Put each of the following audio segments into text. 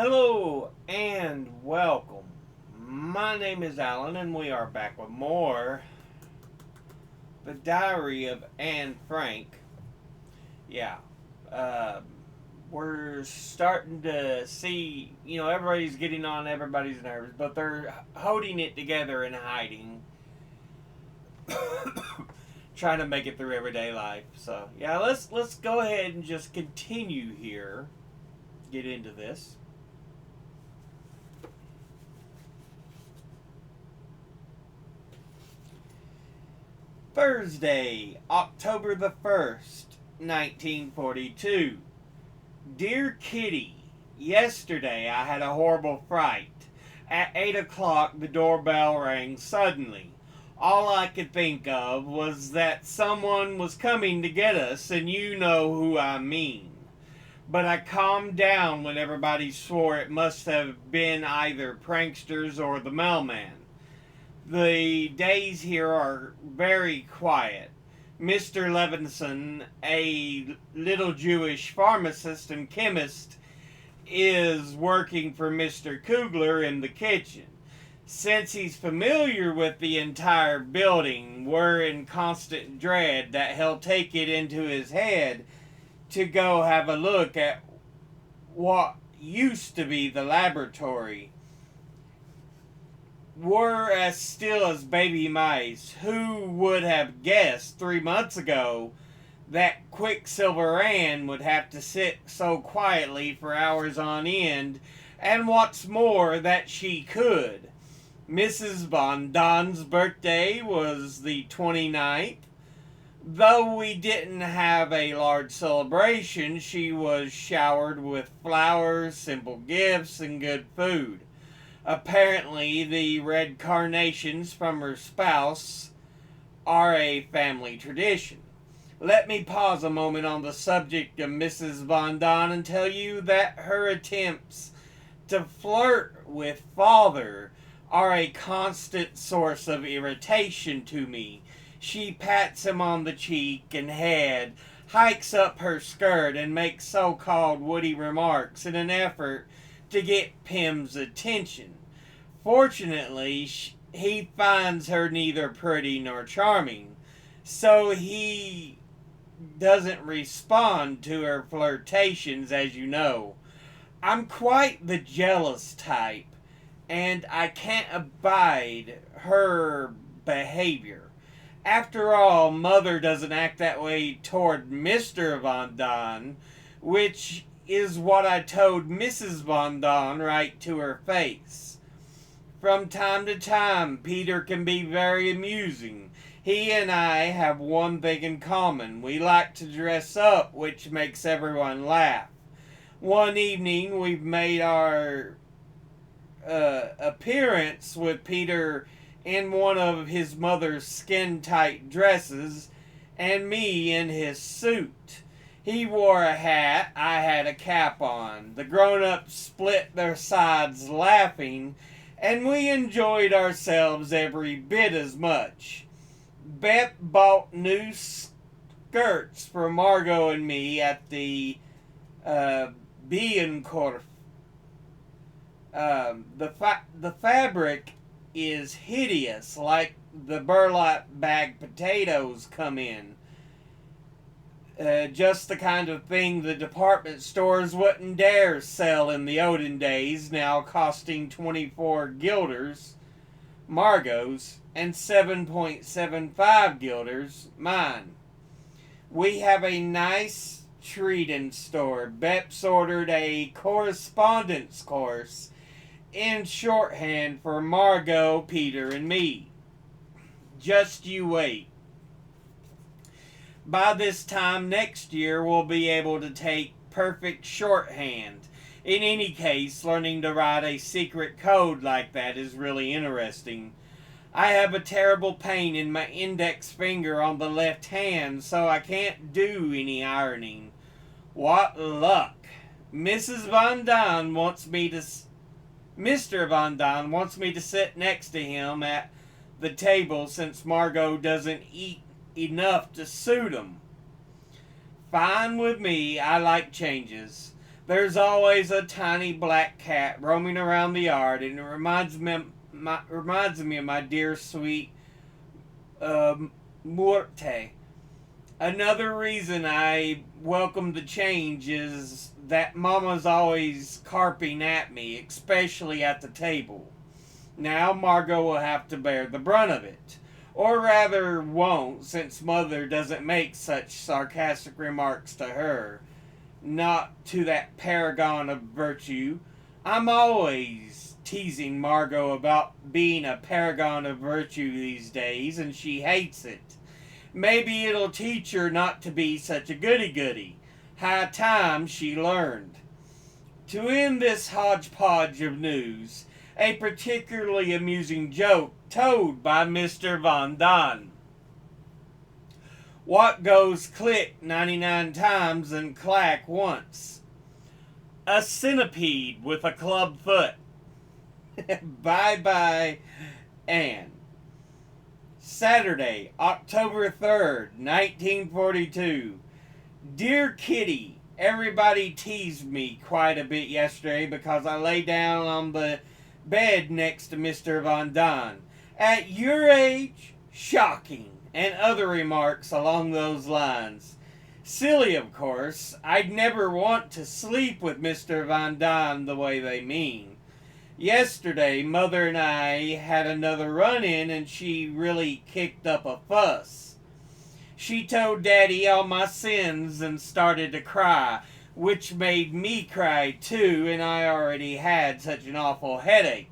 Hello and welcome. My name is Alan, and we are back with more The Diary of Anne Frank. Yeah, uh, we're starting to see, everybody's getting on everybody's nerves, but they're holding it together and hiding, trying to make it through everyday life. So, yeah, let's go ahead and just continue here, get into this. Thursday, October the 1st, 1942. Dear Kitty, yesterday I had a horrible fright. At 8 o'clock, the doorbell rang suddenly. All I could think of was that someone was coming to get us, and you know who I mean. But I calmed down when everybody swore it must have been either pranksters or the mailman. The days here are very quiet. Mr. Levinson, a little Jewish pharmacist and chemist, is working for Mr. Kugler in the kitchen. Since he's familiar with the entire building, we're in constant dread that he'll take it into his head to go have a look at what used to be the laboratory. We're as still as baby mice. Who would have guessed 3 months ago that Quicksilver Ann would have to sit so quietly for hours on end, and what's more, that she could. Mrs. Von Don's birthday was the 29th. Though we didn't have a large celebration, she was showered with flowers, simple gifts, and good food. Apparently, the red carnations from her spouse are a family tradition. Let me pause a moment on the subject of Mrs. Von Don and tell you that her attempts to flirt with father are a constant source of irritation to me. She pats him on the cheek and head, hikes up her skirt, and makes so-called witty remarks in an effort to get Pim's attention. Fortunately, he finds her neither pretty nor charming, so he doesn't respond to her flirtations, as you know. I'm quite the jealous type, and I can't abide her behavior. After all, Mother doesn't act that way toward Mr. Von Don, which is what I told Mrs. Von Don right to her face. From time to time, Peter can be very amusing. He and I have one thing in common. We like to dress up, which makes everyone laugh. One evening, we've made our appearance with Peter in one of his mother's skin-tight dresses and me in his suit. He wore a hat, I had a cap on. The grown-ups split their sides laughing, and we enjoyed ourselves every bit as much. Beth bought new skirts for Margot and me at the Bienenkorf. The fabric is hideous, like the burlap bag potatoes come in. Just the kind of thing the department stores wouldn't dare sell in the olden days, now costing 24 guilders, Margot's, and 7.75 guilders, mine. We have a nice treat in store. Beps ordered a correspondence course in shorthand for Margot, Peter, and me. Just you wait. By this time next year, we'll be able to take perfect shorthand. In any case, learning to write a secret code like that is really interesting. I have a terrible pain in my index finger on the left hand, so I can't do any ironing. What luck! Mrs. Von Don wants me to... Mr. Von Don wants me to sit next to him at the table since Margot doesn't eat enough to suit him. Fine with me, I like changes. There's always a tiny black cat roaming around the yard, and it reminds me of my dear sweet Morte. Another reason I welcome the change is that Mama's always carping at me, especially at the table. Now Margot will have to bear the brunt of it. Or rather won't, since Mother doesn't make such sarcastic remarks to her. Not to that paragon of virtue. I'm always teasing Margot about being a paragon of virtue these days, and she hates it. Maybe it'll teach her not to be such a goody-goody. High time she learned. To end this hodgepodge of news, a particularly amusing joke told by Mr. Von Don. What goes click 99 times and clack once? A centipede with a club foot. Bye-bye, Anne. Saturday, October 3rd, 1942. Dear Kitty, everybody teased me quite a bit yesterday because I lay down on the bed next to Mr. Von Don. At your age? Shocking. And other remarks along those lines. Silly, of course. I'd never want to sleep with Mr. Von Don the way they mean. Yesterday, Mother and I had another run-in, and she really kicked up a fuss. She told Daddy all my sins and started to cry, which made me cry too, and I already had such an awful headache.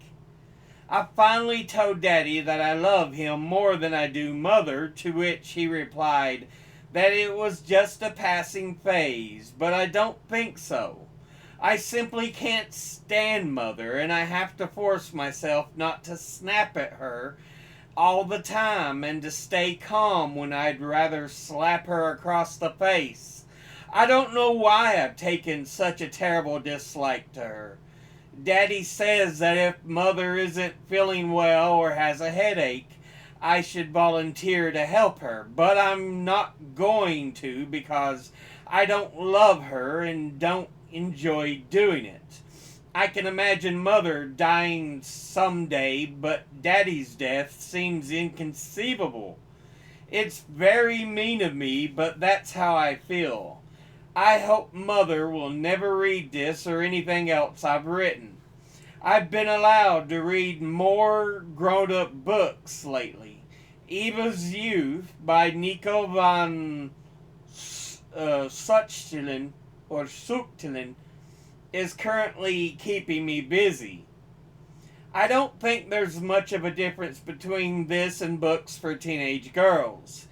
I finally told Daddy that I love him more than I do Mother, to which he replied that it was just a passing phase, but I don't think so. I simply can't stand Mother, and I have to force myself not to snap at her all the time and to stay calm when I'd rather slap her across the face. I don't know why I've taken such a terrible dislike to her. Daddy says that if Mother isn't feeling well or has a headache, I should volunteer to help her, but I'm not going to because I don't love her and don't enjoy doing it. I can imagine Mother dying someday, but Daddy's death seems inconceivable. It's very mean of me, but that's how I feel. I hope Mother will never read this or anything else I've written. I've been allowed to read more grown-up books lately. Eva's Youth by Nico van Suchtelen is currently keeping me busy. I don't think there's much of a difference between this and books for teenage girls.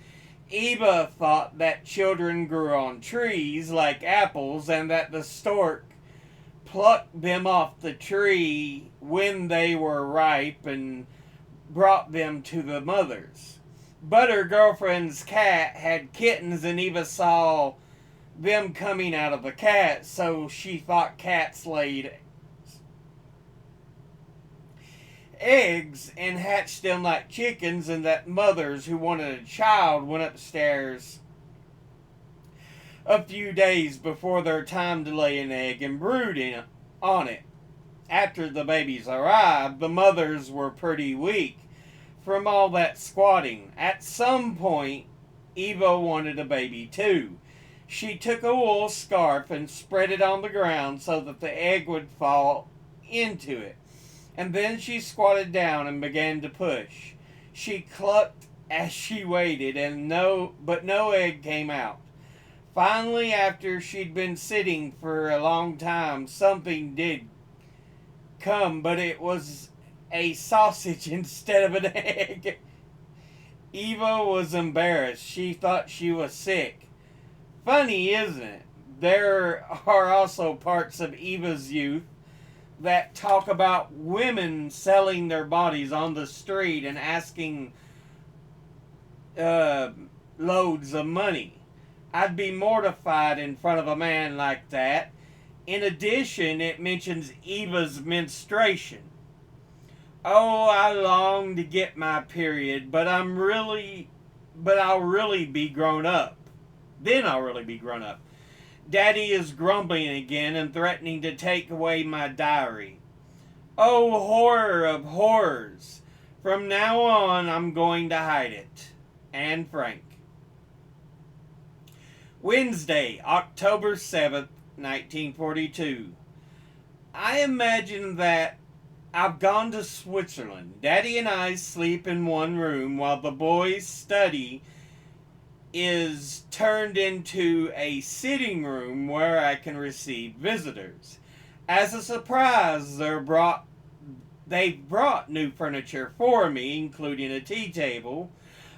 Eva thought that children grew on trees like apples and that the stork plucked them off the tree when they were ripe and brought them to the mothers. But her girlfriend's cat had kittens and Eva saw them coming out of the cat, so she thought cats laid eggs and hatched them like chickens, and that mothers who wanted a child went upstairs a few days before their time to lay an egg and brood on it. After the babies arrived, the mothers were pretty weak from all that squatting. At some point, Eva wanted a baby too. She took a wool scarf and spread it on the ground so that the egg would fall into it. And then she squatted down and began to push. She clucked as she waited, but no egg came out. Finally, after she'd been sitting for a long time, something did come, but it was a sausage instead of an egg. Eva was embarrassed. She thought she was sick. Funny, isn't it? There are also parts of Eva's Youth that talk about women selling their bodies on the street and asking loads of money. I'd be mortified in front of a man like that. In addition, it mentions Eva's menstruation. Oh, I long to get my period, but I'll really be grown up. Then I'll really be grown up. Daddy is grumbling again and threatening to take away my diary. Oh, horror of horrors! From now on, I'm going to hide it. Anne Frank. Wednesday, October 7th, 1942. I imagine that I've gone to Switzerland. Daddy and I sleep in one room while the boys' study is turned into a sitting room where I can receive visitors. As a surprise, they've brought new furniture for me, including a tea table,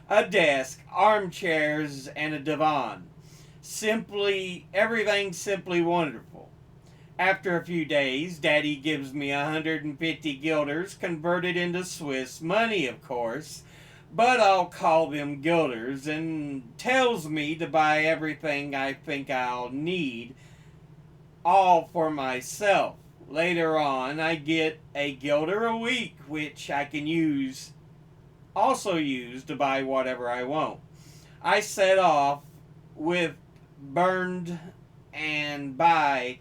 a desk, armchairs, and a divan. Everything's simply wonderful. After a few days, Daddy gives me 150 guilders, converted into Swiss money, of course, but I'll call them guilders, and tells me to buy everything I think I'll need, all for myself. Later on, I get a guilder a week, which I can also use to buy whatever I want. I set off with burned and buy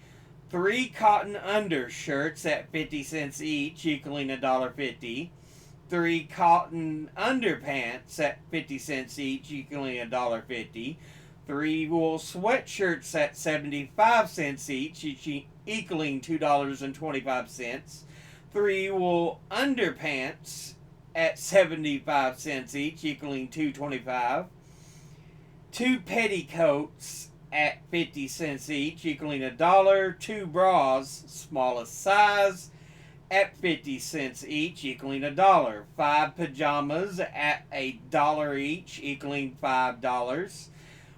3 cotton undershirts at 50 cents each, equaling $1.50. 3 cotton underpants at 50 cents each, equaling $1.50. 3 wool sweatshirts at 75 cents each, equaling $2.25. 3 wool underpants at 75 cents each, equaling $2.25. 2 petticoats at 50 cents each, equaling $1. 2 bras, smallest size, at 50 cents each, equaling $1. 5 pajamas at $1 each, equaling $5.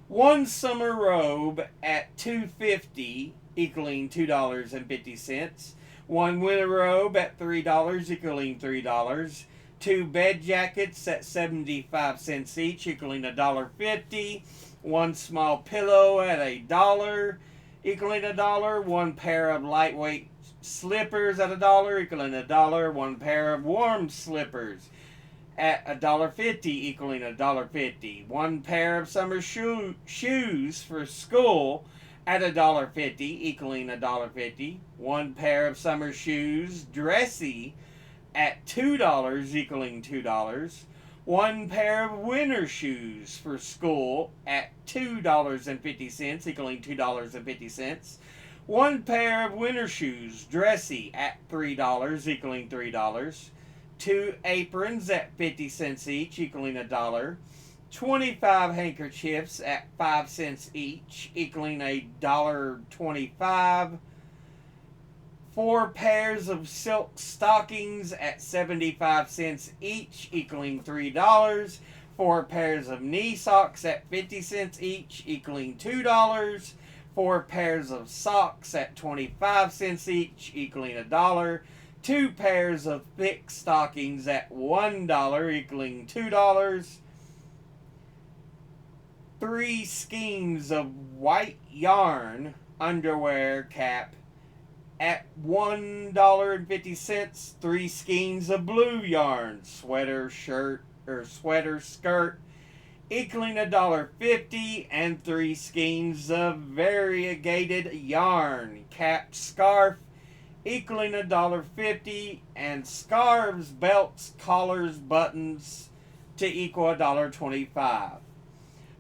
1 summer robe at $2.50, equaling $2.50. 1 winter robe at $3, equaling $3. 2 bed jackets at 75 cents each, equaling $1.50. 1 small pillow at $1, equaling $1. 1 pair of lightweight slippers at $1, equaling $1. 1 pair of warm slippers at $1.50, equaling $1.50. 1 pair of summer shoes for school at $1.50, equaling $1.50. 1 pair of summer shoes, dressy, at $2, equaling $2. 1 pair of winter shoes for school at $2.50, equaling $2.50. 1 pair of winter shoes, dressy, at $3, equaling $3. 2 aprons at 50 cents each, equaling $1. 25 handkerchiefs at 5 cents each, equaling $1.25. 4 pairs of silk stockings at 75 cents each, equaling $3. 4 pairs of knee socks at 50 cents each, equaling $2. 4 pairs of socks at 25 cents each, equaling $1. 2 pairs of thick stockings at $1, equaling $2. 3 skeins of white yarn underwear cap at $1.50. 3 skeins of blue yarn sweater skirt, equaling $1.50, and 3 skeins of variegated yarn cap scarf, equaling $1.50, and scarves, belts, collars, buttons to equal $1.25.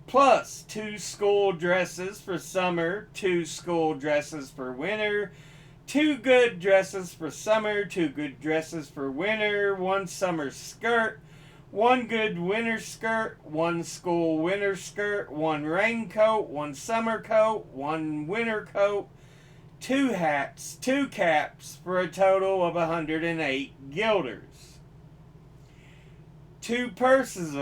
Plus 2 school dresses for summer, 2 school dresses for winter, 2 good dresses for summer, 2 good dresses for winter, 1 summer skirt, 1 good winter skirt, 1 school winter skirt, 1 raincoat, 1 summer coat, 1 winter coat, 2 hats, 2 caps, for a total of 108 guilders. 2 purses,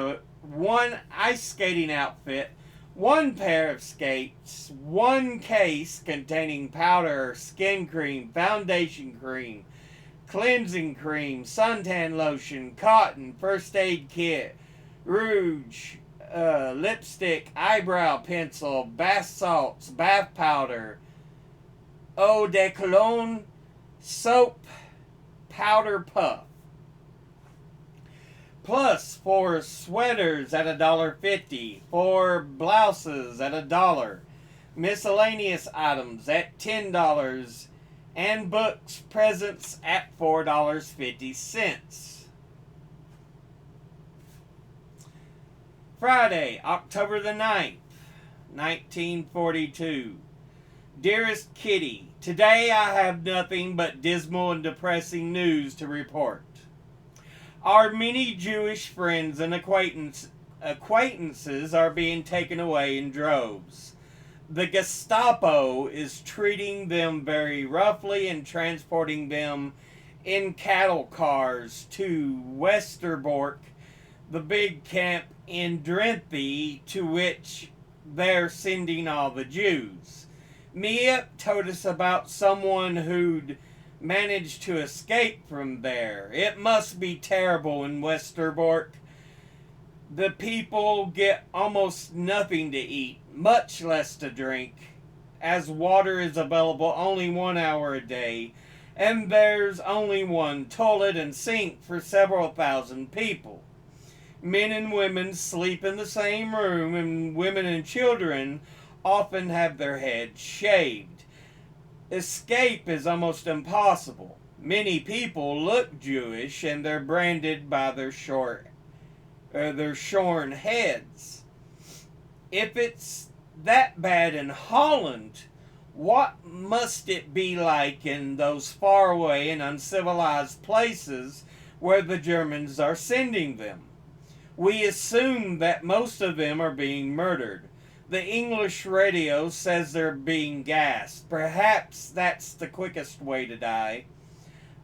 1 ice skating outfit, 1 pair of skates, 1 case containing powder, skin cream, foundation cream, cleansing cream, suntan lotion, cotton, first aid kit, rouge, lipstick, eyebrow pencil, bath salts, bath powder, eau de cologne, soap, powder puff. Plus 4 sweaters at $1.50, 4 blouses at $1. Miscellaneous items at $10, and books presents at $4.50. Friday, October the 9th, 1942. Dearest Kitty, today I have nothing but dismal and depressing news to report. Our many Jewish friends and acquaintances are being taken away in droves. The Gestapo is treating them very roughly and transporting them in cattle cars to Westerbork, the big camp in Drenthe, to which they're sending all the Jews. Miep told us about someone who'd managed to escape from there. It must be terrible in Westerbork. The people get almost nothing to eat, much less to drink, as water is available only 1 hour a day, and there's only one toilet and sink for several thousand people. Men and women sleep in the same room, and women and children often have their heads shaved. Escape is almost impossible. Many people look Jewish, and they're branded by their shorn heads. If it's that bad in Holland, what must it be like in those faraway and uncivilized places where the Germans are sending them? We assume that most of them are being murdered. The English radio says they're being gassed. Perhaps that's the quickest way to die.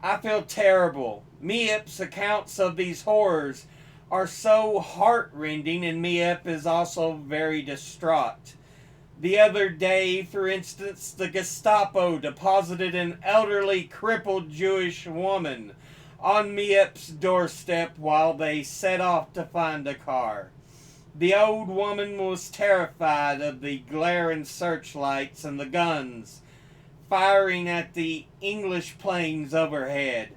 I feel terrible. Miep's accounts of these horrors are so heart-rending, and Miep is also very distraught. The other day, for instance, the Gestapo deposited an elderly, crippled Jewish woman on Miep's doorstep while they set off to find a car. The old woman was terrified of the glaring searchlights and the guns firing at the English planes overhead.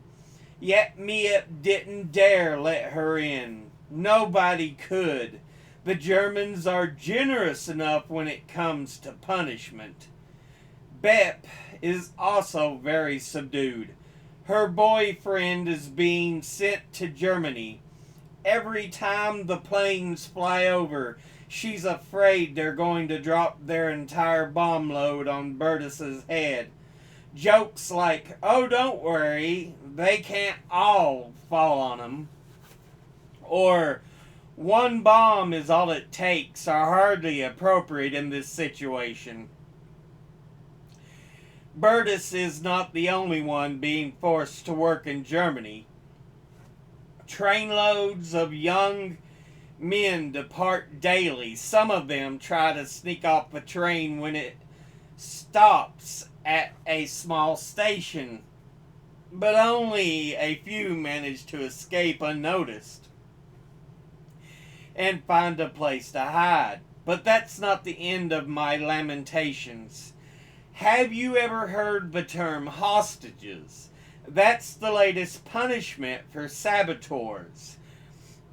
Yet Miep didn't dare let her in. Nobody could. The Germans are generous enough when it comes to punishment. Bep is also very subdued. Her boyfriend is being sent to Germany. Every time the planes fly over, she's afraid they're going to drop their entire bomb load on Bertus's head. Jokes like, "Oh, don't worry, they can't all fall on him," or "one bomb is all it takes," are hardly appropriate in this situation. Bertus is not the only one being forced to work in Germany. Trainloads of young men depart daily. Some of them try to sneak off the train when it stops at a small station, but only a few manage to escape unnoticed and find a place to hide. But that's not the end of my lamentations. Have you ever heard the term hostages? That's the latest punishment for saboteurs.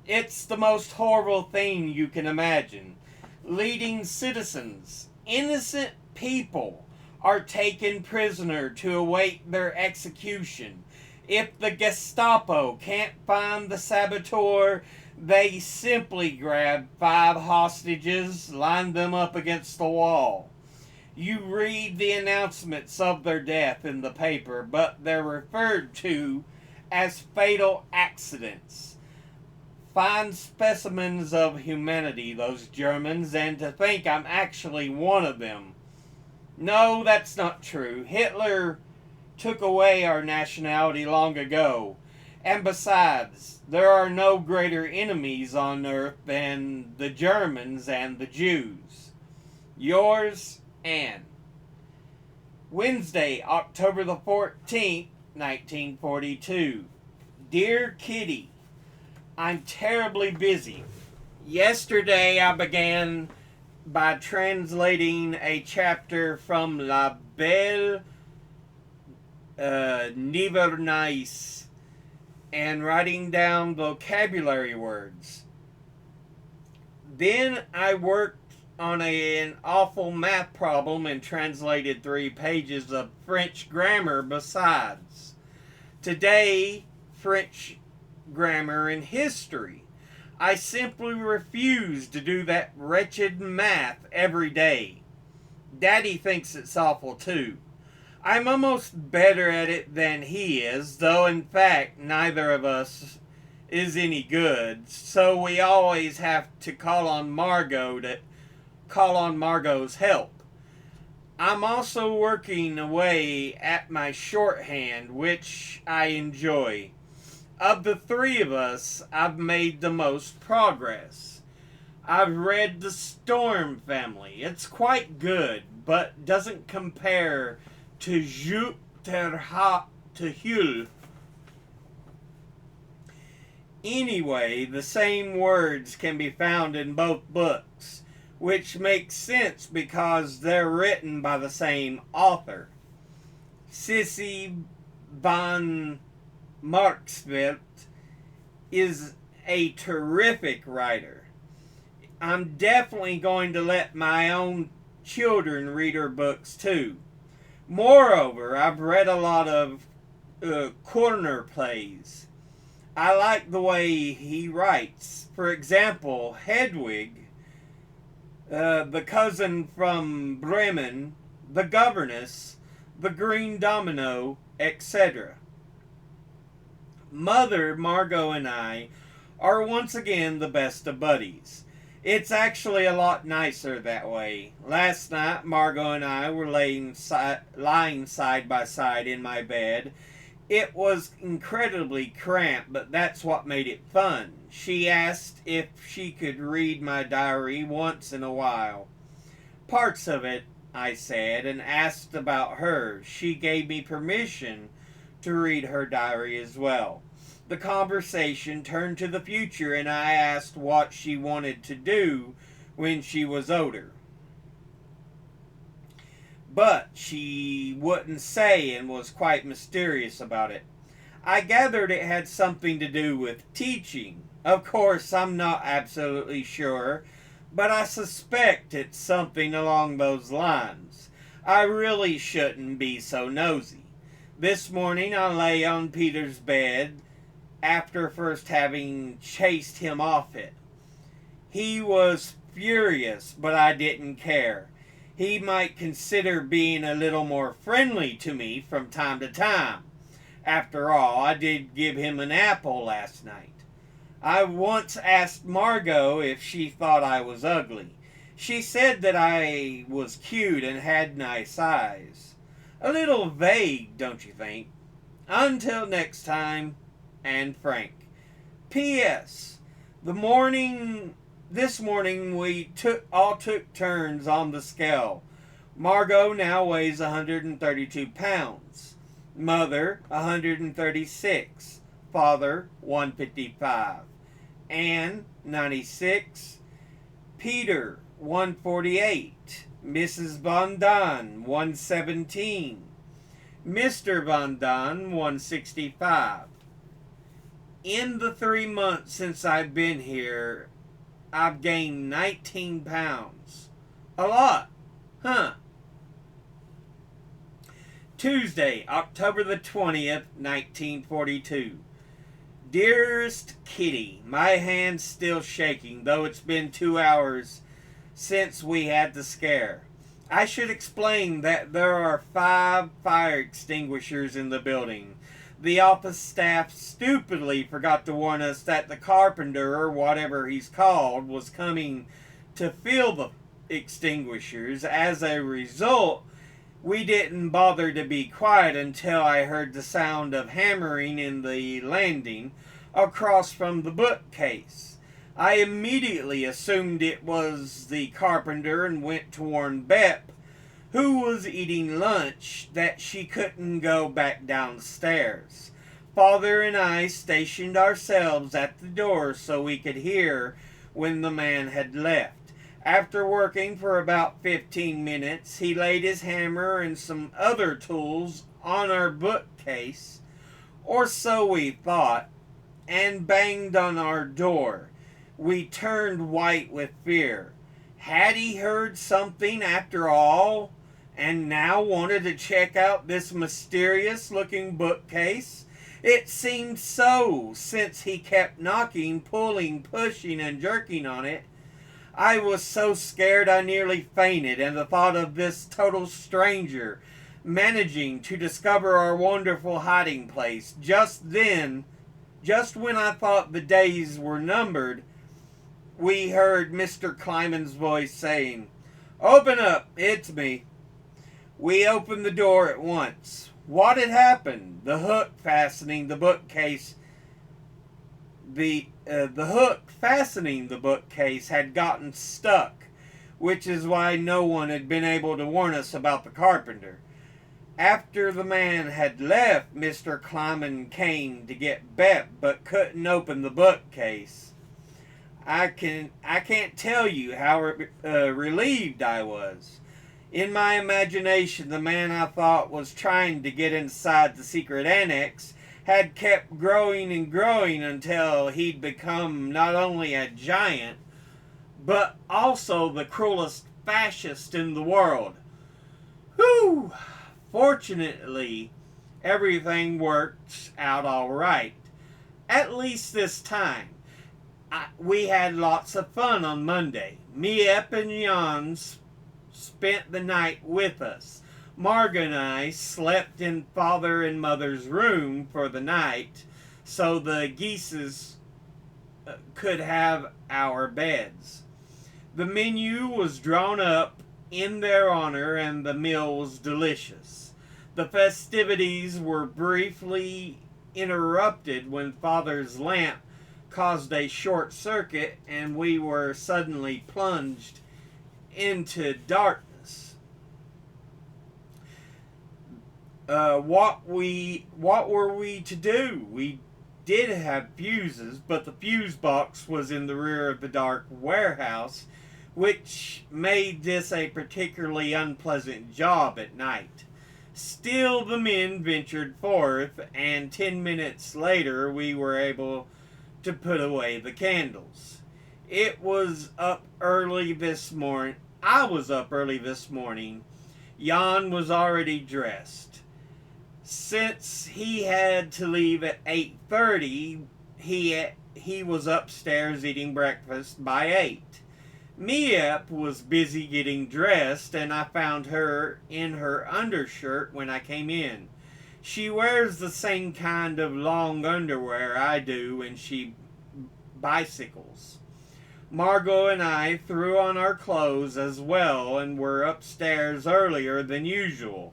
It's the most horrible thing you can imagine. Leading citizens, innocent people, are taken prisoner to await their execution. If the Gestapo can't find the saboteur, they simply grab 5 hostages, line them up against the wall. You read the announcements of their death in the paper, but they're referred to as fatal accidents. Fine specimens of humanity, those Germans, and to think I'm actually one of them. No, that's not true. Hitler took away our nationality long ago. And besides, there are no greater enemies on earth than the Germans and the Jews. Yours, Anne. Wednesday, October the 14th, 1942. Dear Kitty, I'm terribly busy. Yesterday I began by translating a chapter from La Belle Nivernais and writing down vocabulary words. Then I worked on an awful math problem and translated 3 pages of French grammar besides. Today, French grammar and history. I simply refuse to do that wretched math every day. Daddy thinks it's awful too. I'm almost better at it than he is, though in fact neither of us is any good, so we always have to call on Margot's help. I'm also working away at my shorthand, which I enjoy. Of the three of us, I've made the most progress. I've read The Storm Family. It's quite good, but doesn't compare to Jules Hull. Anyway, the same words can be found in both books, which makes sense because they're written by the same author. Sissy van Marksveld is a terrific writer. I'm definitely going to let my own children read her books too. Moreover, I've read a lot of corner plays. I like the way he writes. For example, Hedwig, the cousin from Bremen, the governess, the green domino, etc. Mother, Margot, and I are once again the best of buddies. It's actually a lot nicer that way. Last night, Margot and I were lying side by side in my bed. It was incredibly cramped, but that's what made it fun. She asked if she could read my diary once in a while. Parts of it, I said, and asked about her. She gave me permission to read her diary as well. The conversation turned to the future, and I asked what she wanted to do when she was older. But she wouldn't say and was quite mysterious about it. I gathered it had something to do with teaching. Of course, I'm not absolutely sure, but I suspect it's something along those lines. I really shouldn't be so nosy. This morning I lay on Peter's bed after first having chased him off it. He was furious, but I didn't care. He might consider being a little more friendly to me from time to time. After all, I did give him an apple last night. I once asked Margot if she thought I was ugly. She said that I was cute and had nice eyes. A little vague, don't you think? Until next time, Anne Frank. P.S. This morning we all took turns on the scale. Margot now weighs 132 pounds. Mother, 136. Father, 155. Anne, 96. Peter, 148. Mrs. Von Don, 117. Mr. Von Don, 165. In the 3 months since I've been here, I've gained 19 pounds. A lot, huh? Tuesday, October the 20th, 1942. Dearest Kitty, my hand's still shaking, though it's been 2 hours since we had the scare. I should explain that there are 5 fire extinguishers in the building. The office staff stupidly forgot to warn us that the carpenter, or whatever he's called, was coming to fill the extinguishers. As a result, we didn't bother to be quiet until I heard the sound of hammering in the landing across from the bookcase. I immediately assumed it was the carpenter and went to warn Bep, who was eating lunch, that she couldn't go back downstairs. Father and I stationed ourselves at the door so we could hear when the man had left. After working for about 15 minutes, he laid his hammer and some other tools on our bookcase, or so we thought, and banged on our door. We turned white with fear. Had he heard something after all, and now wanted to check out this mysterious looking bookcase? It seemed so, since he kept knocking, pulling, pushing, and jerking on it. I was so scared I nearly fainted, and the thought of this total stranger managing to discover our wonderful hiding place just then, just when I thought the days were numbered, we heard Mr. Kleiman's voice saying, "Open up, it's me." We opened the door at once. What had happened? The hook fastening the bookcase had gotten stuck, which is why no one had been able to warn us about the carpenter. After the man had left, Mr. Kleiman came to get Bep, but couldn't open the bookcase. I can't tell you how relieved I was. In my imagination, the man I thought was trying to get inside the secret annex had kept growing and growing until he'd become not only a giant, but also the cruelest fascist in the world. Whew! Fortunately, everything worked out all right. At least this time. We had lots of fun on Monday. Miep and Jan spent the night with us. Marga and I slept in Father and Mother's room for the night, so the geeses could have our beds. The menu was drawn up in their honor, and the meal was delicious. The festivities were briefly interrupted when Father's lamp caused a short circuit, and we were suddenly plunged into darkness. What were we to do? We did have fuses, but the fuse box was in the rear of the dark warehouse, which made this a particularly unpleasant job at night. Still, the men ventured forth, and 10 minutes later we were able to put away the candles. I was up early this morning. Jan was already dressed. Since he had to leave at 8:30, he was upstairs eating breakfast by 8. Miep was busy getting dressed, and I found her in her undershirt when I came in. She wears the same kind of long underwear I do when she bicycles. Margot and I threw on our clothes as well and were upstairs earlier than usual.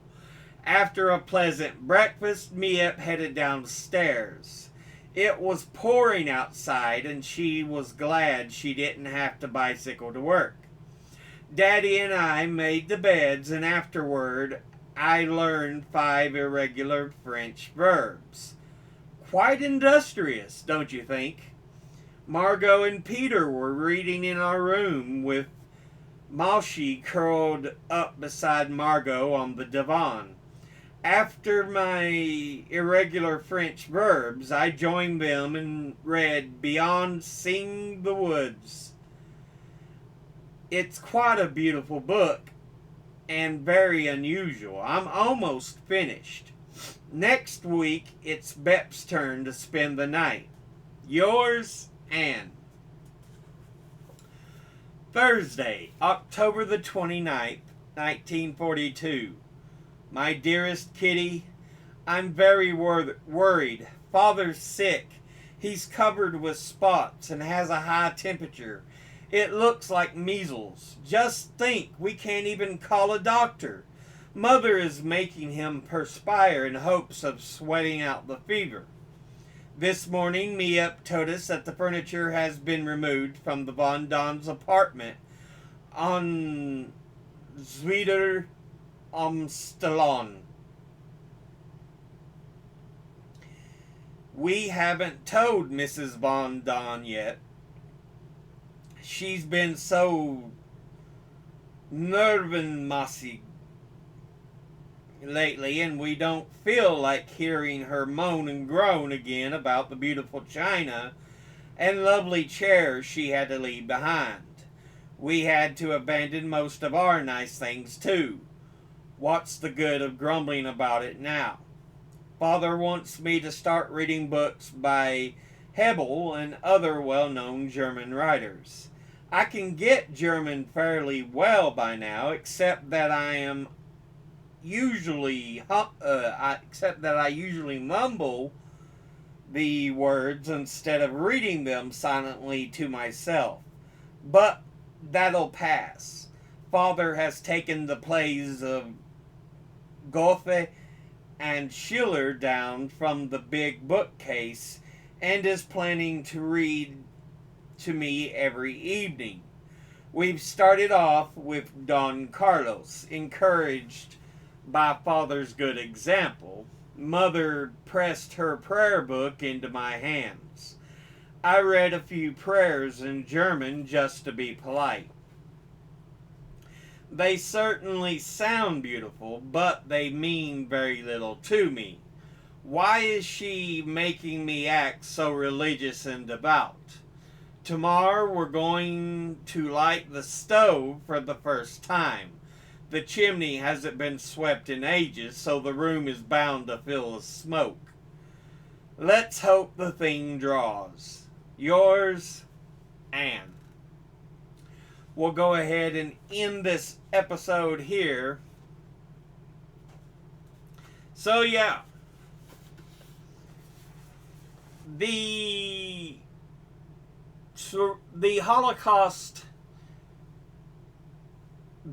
After a pleasant breakfast, Miep headed downstairs. It was pouring outside, and she was glad she didn't have to bicycle to work. Daddy and I made the beds, and afterward I learned 5 irregular French verbs. Quite industrious, don't you think? Margot and Peter were reading in our room with Malchi curled up beside Margot on the divan. After my irregular French verbs, I joined them and read Beyond Sing the Woods. It's quite a beautiful book and very unusual. I'm almost finished. Next week, it's Bep's turn to spend the night. Yours, Anne. Thursday, October the 29th, 1942. My dearest Kitty, I'm very worried. Father's sick. He's covered with spots and has a high temperature. It looks like measles. Just think, we can't even call a doctor. Mother is making him perspire in hopes of sweating out the fever. This morning, Miep told us that the furniture has been removed from the Von Don's apartment on Zuider Amstelon. We haven't told Mrs. Von Don yet. She's been so nervenmassig lately, and we don't feel like hearing her moan and groan again about the beautiful china and lovely chairs she had to leave behind. We had to abandon most of our nice things too. What's the good of grumbling about it now? Father wants me to start reading books by Hebel and other well-known German writers. I can get German fairly well by now, except that I usually mumble the words instead of reading them silently to myself. But that'll pass. Father has taken the plays of Goethe and Schiller down from the big bookcase and is planning to read to me every evening. We've started off with Don Carlos, encouraged by Father's good example. Mother pressed her prayer book into my hands. I read a few prayers in German just to be polite. They certainly sound beautiful, but they mean very little to me. Why is she making me act so religious and devout? Tomorrow we're going to light the stove for the first time. The chimney hasn't been swept in ages, so the room is bound to fill with smoke. Let's hope the thing draws. Yours, Anne. We'll go ahead and end this episode here. So yeah, the Holocaust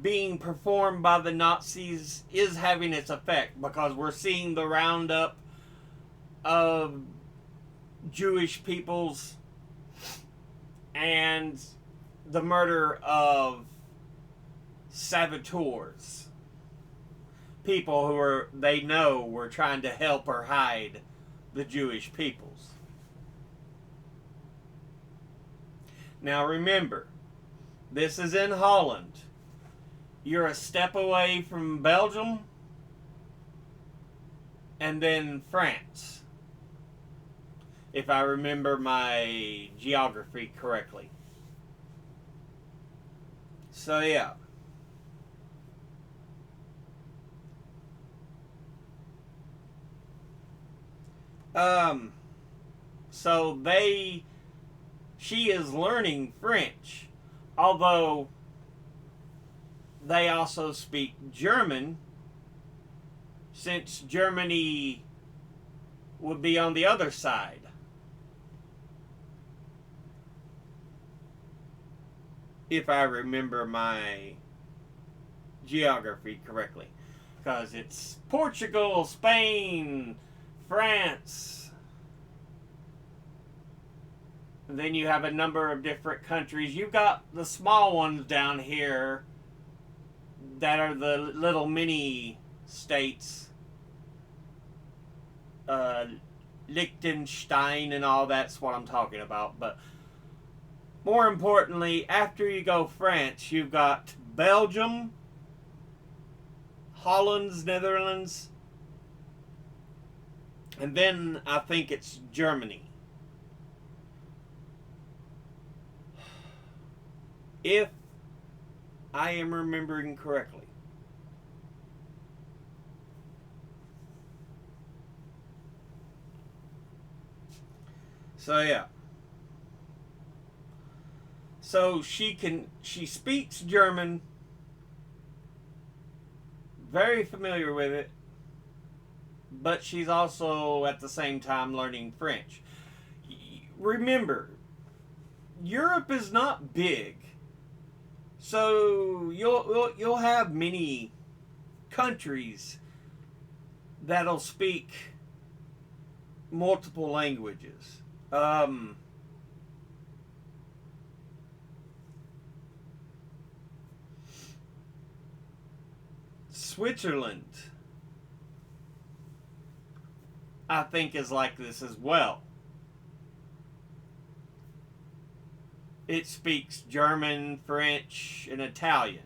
being performed by the Nazis is having its effect, because we're seeing the roundup of Jewish peoples and the murder of saboteurs, people who they know were trying to help or hide the Jewish peoples. Now remember, this is in Holland. You're a step away from Belgium and then France, if I remember my geography correctly. So yeah. So she is learning French, although they also speak German, since Germany would be on the other side. If I remember my geography correctly. Because it's Portugal, Spain, France. And then you have a number of different countries. You've got the small ones down here that are the little mini states. Liechtenstein and all that's what I'm talking about. But more importantly, after you go France, you've got Belgium, Holland, Netherlands, and then I think it's Germany. If I am remembering correctly. So yeah. So she speaks German, very familiar with it, but she's also at the same time learning French. Remember, Europe is not big, so you'll have many countries that'll speak multiple languages. Switzerland, I think, is like this as well. It speaks German, French, and Italian.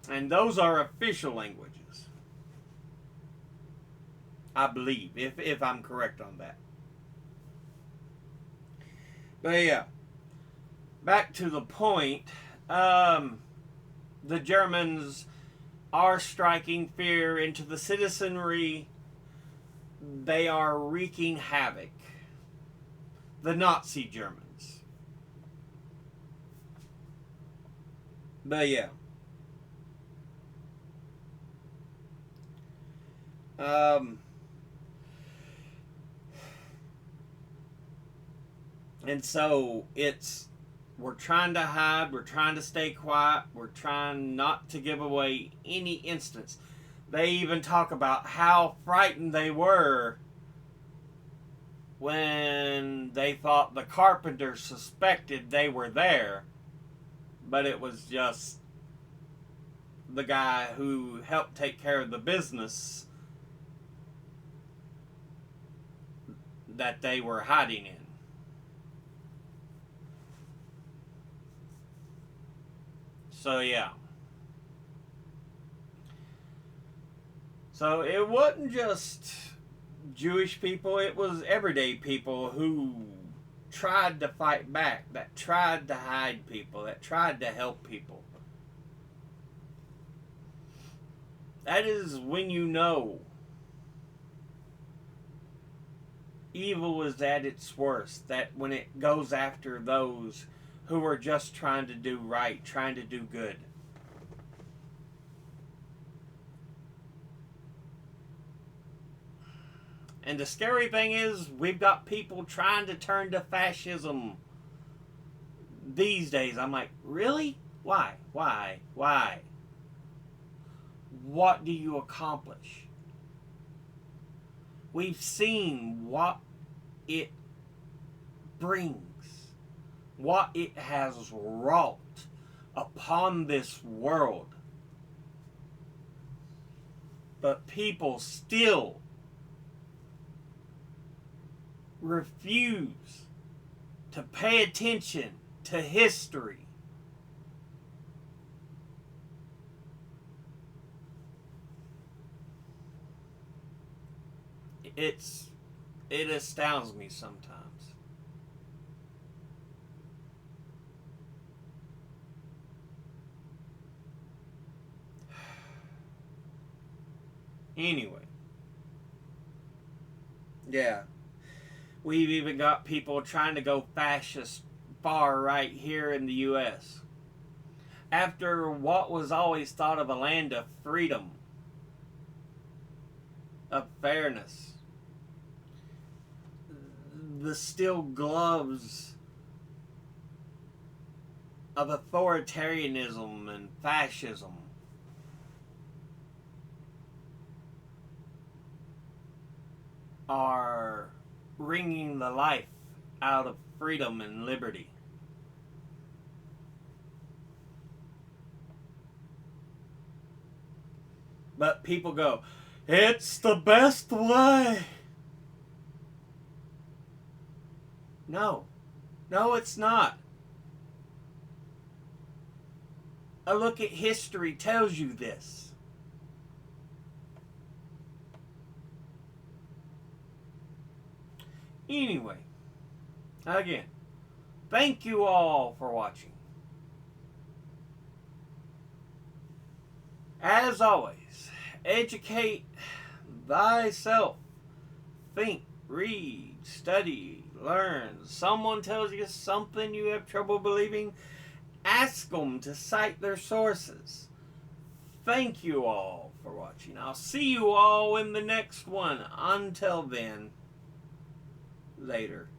And those are official languages, I believe, if I'm correct on that. But yeah, back to the point. The Germans are striking fear into the citizenry. They are wreaking havoc. The Nazi Germans. But yeah. And so we're trying to hide, we're trying to stay quiet, we're trying not to give away any instance. They even talk about how frightened they were when they thought the carpenter suspected they were there, but it was just the guy who helped take care of the business that they were hiding in. So yeah. So it wasn't just Jewish people, it was everyday people who tried to fight back, that tried to hide people, that tried to help people. That is when you know evil is at its worst, that when it goes after those who are just trying to do right, trying to do good. And the scary thing is, we've got people trying to turn to fascism these days. I'm like, really? Why? Why? Why? What do you accomplish? We've seen what it brings, what it has wrought upon this world. But people still refuse to pay attention to history. It astounds me sometimes. Anyway. Yeah. We've even got people trying to go fascist far right here in the U.S. After what was always thought of a land of freedom, of fairness, the steel gloves of authoritarianism and fascism are wringing the life out of freedom and liberty. But people go, it's the best way. No. No, it's not. A look at history tells you this. Anyway, again, thank you all for watching. As always, educate thyself. Think, read, study, learn. Someone tells you something you have trouble believing, ask them to cite their sources. Thank you all for watching. I'll see you all in the next one. Until then, later.